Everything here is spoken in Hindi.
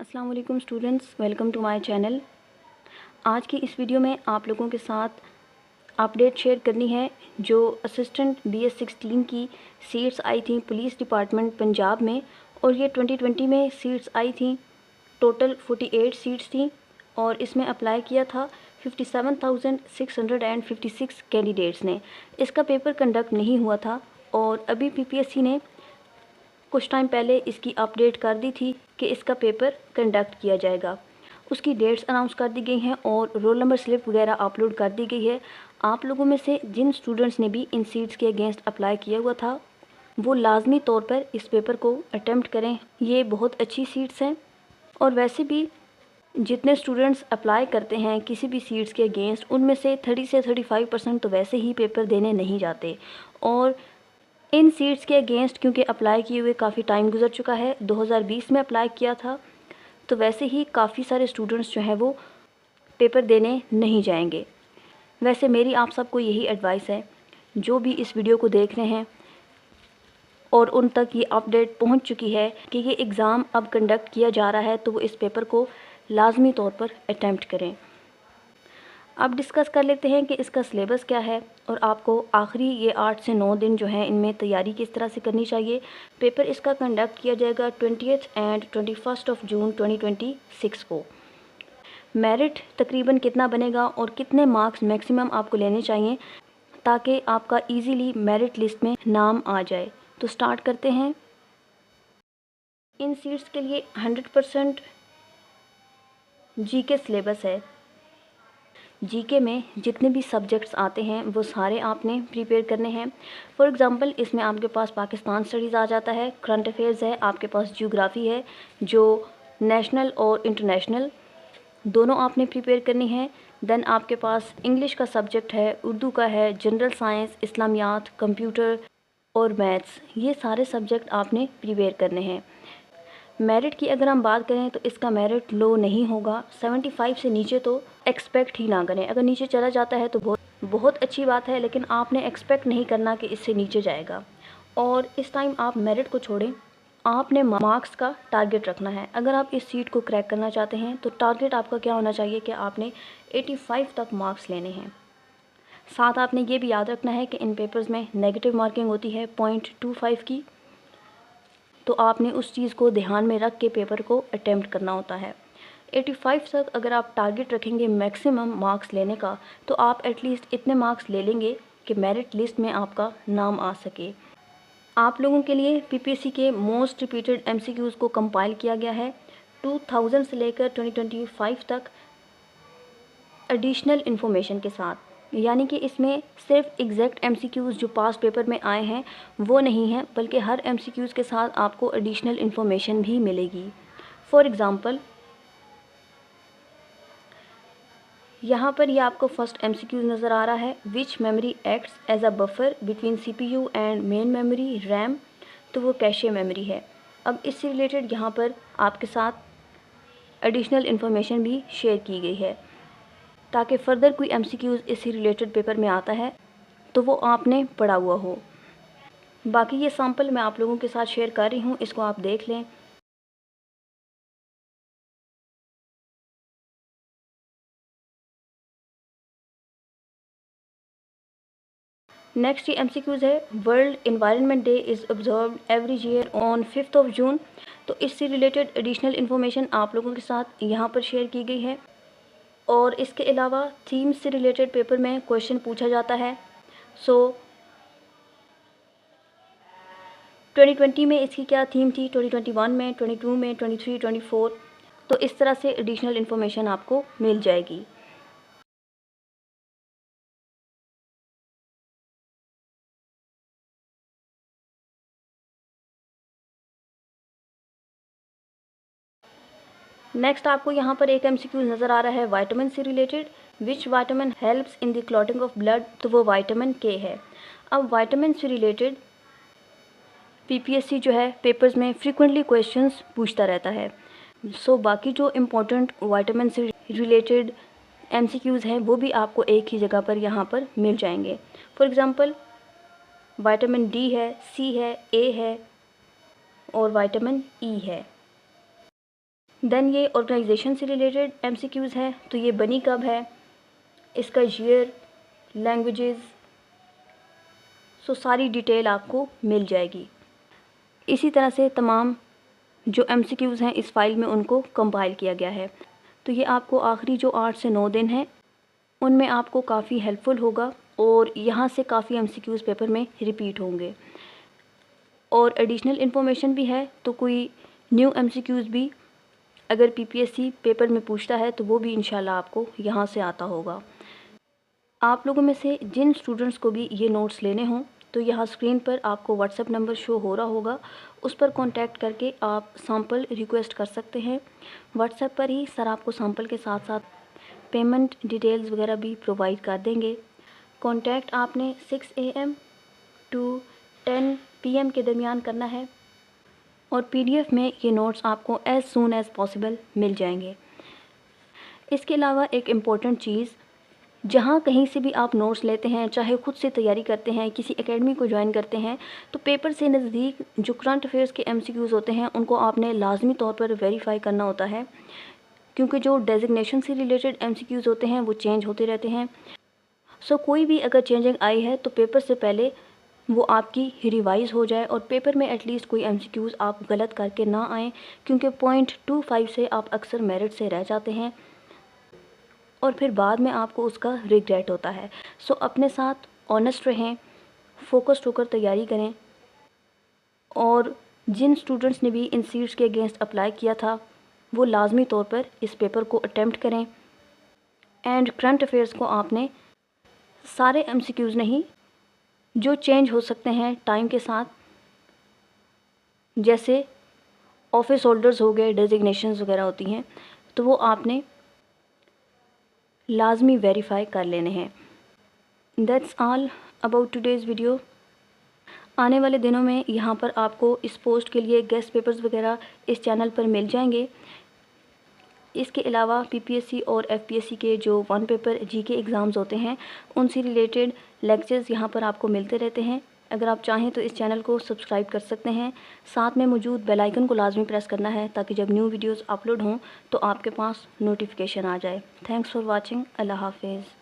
अस्सलाम वालेकुम students, welcome to my channel. आज की इस वीडियो में आप लोगों के साथ अपडेट शेयर करनी है। जो असिस्टेंट BS16 की सीट्स आई थी पुलिस डिपार्टमेंट पंजाब में, और ये 2020 में सीट्स आई थी। टोटल 48 सीट्स थी और इसमें अप्लाई किया था 57,656 कैंडिडेट्स ने। इसका पेपर कंडक्ट नहीं हुआ था और अभी PPSC ने कुछ टाइम पहले इसकी अपडेट कर दी थी कि इसका पेपर कंडक्ट किया जाएगा। उसकी डेट्स अनाउंस कर दी गई हैं और रोल नंबर स्लिप वगैरह अपलोड कर दी गई है। आप लोगों में से जिन स्टूडेंट्स ने भी इन सीट्स के अगेंस्ट अप्लाई किया हुआ था वो लाजमी तौर पर इस पेपर को अटेम्प्ट करें। ये बहुत अच्छी सीट्स हैं और वैसे भी जितने स्टूडेंट्स अप्लाई करते हैं किसी भी सीट्स के अगेंस्ट, उनमें से 30 से 35% तो वैसे ही पेपर देने नहीं जाते। और इन सीट्स के अगेंस्ट क्योंकि अप्लाई किए हुए काफ़ी टाइम गुजर चुका है, 2020 में अप्लाई किया था, तो वैसे ही काफ़ी सारे स्टूडेंट्स जो हैं वो पेपर देने नहीं जाएंगे। वैसे मेरी आप सबको यही एडवाइस है, जो भी इस वीडियो को देख रहे हैं और उन तक ये अपडेट पहुंच चुकी है कि ये एग्ज़ाम अब कंडक्ट किया जा रहा है, तो वो इस पेपर को लाजमी तौर पर अटैम्प्ट करें। अब डिस्कस कर लेते हैं कि इसका सिलेबस क्या है और आपको आखिरी ये 8 से 9 दिन जो हैं इनमें तैयारी किस तरह से करनी चाहिए। पेपर इसका कंडक्ट किया जाएगा 20 एंड 21 जून 2026 को। मेरिट तकरीबन कितना बनेगा और कितने मार्क्स मैक्सिमम आपको लेने चाहिए ताकि आपका इजीली मेरिट लिस्ट में नाम आ जाए। तो स्टार्ट करते हैं। इन सीट्स के लिए 100% जीके सिलेबस है। जीके में जितने भी सब्जेक्ट्स आते हैं वो सारे आपने प्रिपेयर करने हैं। फॉर एग्ज़ाम्पल इसमें आपके पास पाकिस्तान स्टडीज़ आ जाता है, करंट अफेयर्स है, आपके पास ज्योग्राफ़ी है, जो नेशनल और इंटरनेशनल दोनों आपने प्रिपेयर करनी है। देन आपके पास इंग्लिश का सब्जेक्ट है, उर्दू का है, जनरल साइंस, इस्लामियात, कंप्यूटर और मैथ्स, ये सारे सब्जेक्ट आपने प्रिपेयर करने हैं। मेरिट की अगर हम बात करें तो इसका मेरिट लो नहीं होगा, 75 से नीचे तो एक्सपेक्ट ही ना करें। अगर नीचे चला जाता है तो बहुत अच्छी बात है, लेकिन आपने एक्सपेक्ट नहीं करना कि इससे नीचे जाएगा। और इस टाइम आप मेरिट को छोड़ें, आपने मार्क्स का टारगेट रखना है। अगर आप इस सीट को क्रैक करना चाहते हैं तो टारगेट आपका क्या होना चाहिए कि आपने 85 तक मार्क्स लेने हैं। साथ आपने ये भी याद रखना है कि इन पेपर्स में नेगेटिव मार्किंग होती है 0.25 की, तो आपने उस चीज़ को ध्यान में रख के पेपर को अटेम्प्ट करना होता है। 85 तक अगर आप टारगेट रखेंगे मैक्सिमम मार्क्स लेने का, तो आप एटलीस्ट इतने मार्क्स ले लेंगे कि मेरिट लिस्ट में आपका नाम आ सके। आप लोगों के लिए PPSC के मोस्ट रिपीटेड MCQs को कंपाइल किया गया है 2000 से लेकर 2025 तक एडिशनल इन्फॉर्मेशन के साथ। यानी कि इसमें सिर्फ एग्जैक्ट MCQs जो पास पेपर में आए हैं वो नहीं हैं, बल्कि हर MCQs के साथ आपको एडिशनल इन्फॉर्मेशन भी मिलेगी। फॉर एग्ज़ाम्पल यहाँ पर ये आपको फर्स्ट MCQ नज़र आ रहा है, which memory acts as a buffer between CPU and main memory RAM, तो वो कैशे मेमोरी है। अब इससे रिलेटेड यहाँ पर आपके साथ एडिशनल इन्फॉर्मेशन भी शेयर की गई है ताकि फ़र्दर कोई MCQs इससे रिलेटेड पेपर में आता है तो वो आपने पढ़ा हुआ हो। बाकी ये सैम्पल मैं आप लोगों के साथ शेयर कर रही हूँ, इसको आप देख लें। नेक्स्ट ये MCQs है, world environment day is observed every year on 5 जून। तो इससे रिलेटेड एडिशनल इन्फॉर्मेशन आप लोगों के साथ यहाँ पर शेयर की गई है। और इसके अलावा थीम से रिलेटेड पेपर में क्वेश्चन पूछा जाता है। 2020 में इसकी क्या थीम थी, 2021 में, 22 में, 23, 24, तो इस तरह से एडिशनल इन्फॉर्मेशन आपको मिल जाएगी। नेक्स्ट आपको यहाँ पर एक MCQ नज़र आ रहा है विटामिन से related, which vitamin helps in the clotting of blood, तो वो विटामिन K है। अब विटामिन से रिलेटेड PPSC जो है पेपर्स में फ्रीक्वेंटली क्वेश्चंस पूछता रहता है। बाकी जो इम्पोर्टेंट विटामिन से रिलेटेड MCQs हैं वो भी आपको एक ही जगह पर यहाँ पर मिल जाएंगे। फॉर एग्ज़ाम्पल विटामिन D है, C है, A है और विटामिन E है। देन ये ऑर्गेनाइजेशन से रिलेटेड MCQs है, तो ये बनी कब है, इसका ईयर, लैंग्वेजेस, सो सारी डिटेल आपको मिल जाएगी। इसी तरह से तमाम जो MCQs हैं इस फाइल में उनको कंपाइल किया गया है। तो ये आपको आखिरी जो 8 से 9 दिन हैं उनमें आपको काफ़ी हेल्पफुल होगा और यहाँ से काफ़ी MCQs पेपर में रिपीट होंगे। और एडिशनल इन्फॉर्मेशन भी है, तो कोई न्यू MCQs भी अगर PPSC पेपर में पूछता है तो वो भी इंशाल्लाह आपको यहाँ से आता होगा। आप लोगों में से जिन स्टूडेंट्स को भी ये नोट्स लेने हों तो यहाँ स्क्रीन पर आपको व्हाट्सएप नंबर शो हो रहा होगा, उस पर कांटेक्ट करके आप सैम्पल रिक्वेस्ट कर सकते हैं। व्हाट्सएप पर ही सर आपको सैम्पल के साथ साथ पेमेंट डिटेल्स वगैरह भी प्रोवाइड कर देंगे। कांटेक्ट आपने 6 AM टू 10 PM के दरमियान करना है और PDF में ये नोट्स आपको एज़ सून एज़ पॉसिबल मिल जाएंगे। इसके अलावा एक इम्पॉर्टेंट चीज़, जहाँ कहीं से भी आप नोट्स लेते हैं, चाहे खुद से तैयारी करते हैं, किसी एकेडमी को ज्वाइन करते हैं, तो पेपर से नज़दीक जो करंट अफेयर्स के MCQs होते हैं उनको आपने लाजमी तौर पर वेरीफाई करना होता है, क्योंकि जो डेजिग्नेशन से रिलेटेड MCQs होते हैं वो चेंज होते रहते हैं। सो कोई भी अगर चेंजिंग आई है तो पेपर से पहले वो आपकी रिवाइज़ हो जाए और पेपर में एटलीस्ट कोई MCQs आप गलत करके ना आएँ, क्योंकि 0.25 से आप अक्सर मेरिट से रह जाते हैं और फिर बाद में आपको उसका रिग्रेट होता है। सो अपने साथ ऑनेस्ट रहें, फोकस्ड होकर तैयारी करें और जिन स्टूडेंट्स ने भी इन सीट्स के अगेंस्ट अप्लाई किया था वो लाजमी तौर पर इस पेपर को अटेम्प्ट करें। एंड करंट अफेयर्स को आपने सारे MCQs नहीं, जो चेंज हो सकते हैं टाइम के साथ, जैसे ऑफिस होल्डर्स हो गए, डेजिग्नेशंस वगैरह होती हैं, तो वो आपने लाजमी वेरीफाई कर लेने हैं। That's all about today's video. आने वाले दिनों में यहाँ पर आपको इस पोस्ट के लिए गेस्ट पेपर्स वगैरह इस चैनल पर मिल जाएंगे। इसके अलावा PPSC और FPSC के जो 1 पेपर GK एग्ज़ाम्स होते हैं उनसे रिलेटेड लेक्चर्स यहाँ पर आपको मिलते रहते हैं। अगर आप चाहें तो इस चैनल को सब्सक्राइब कर सकते हैं। साथ में मौजूद बेल आइकन को लाजमी प्रेस करना है ताकि जब न्यू वीडियोस अपलोड हों तो आपके पास नोटिफिकेशन आ जाए। Thanks for watching. अल्लाह हाफिज़।